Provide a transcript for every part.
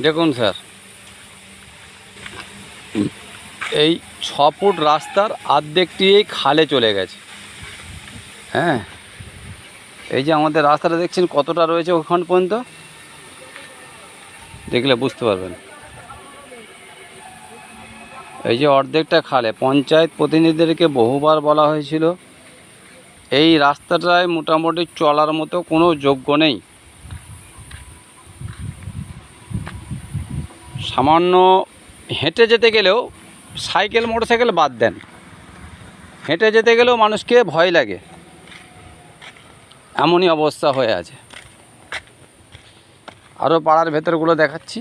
দেখুন স্যার, এই 6 ফুট রাস্তার অর্ধেকটি এই খালে চলে গেছে। হ্যাঁ, এই যে আমাদের রাস্তাটা দেখছেন কতটা রয়েছে ওখান পর্যন্ত, দেখলে বুঝতে পারবেন। এই যে অর্ধেকটা খালে, পঞ্চায়েত প্রতিনিধিদেরকে বহুবার বলা হয়েছিল এই রাস্তাটায় মোটামুটি চলার মতো কোনো যোগ্য নেই। সামান্য হেঁটে যেতে গেলেও, সাইকেল মোটরসাইকেল বাদ দেন, হেঁটে যেতে গেলেও মানুষকে ভয় লাগে, এমনই অবস্থা হয়ে আছে। আরও পাড়ার ভেতরগুলো দেখাচ্ছি।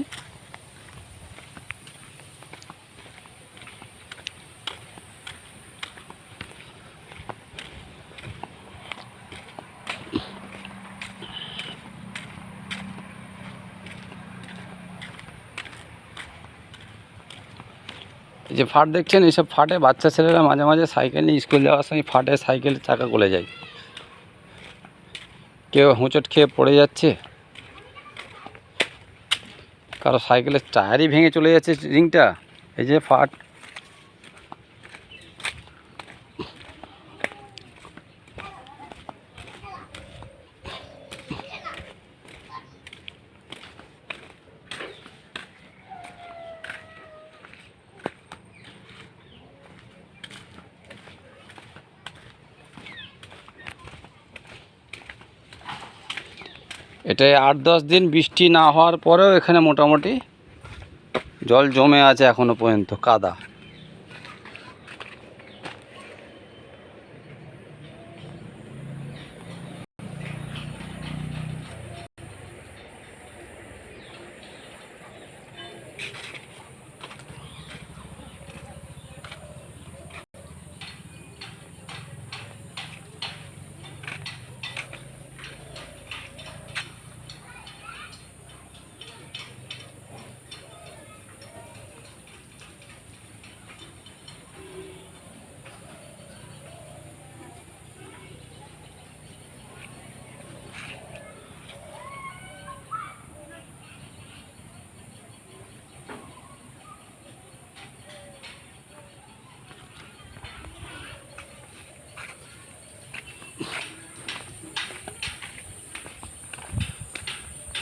এই যে ফাট দেখছেন, এইসব ফাটে বাচ্চা ছেলেরা মাঝে মাঝে সাইকেল নিয়ে স্কুল যাওয়ার সময় ফাটে সাইকেলের চাকা গলে যায়, কেউ হোঁচট খেয়ে পড়ে যাচ্ছে, কারো সাইকেলের টায়ারই ভেঙে চলে যাচ্ছে রিংটা। এই যে ফাট, এটাই 8-10 দিন বৃষ্টি না হওয়ার পরেও এখানে মোটামুটি জল জমে আছে এখনো পর্যন্ত, কাদা।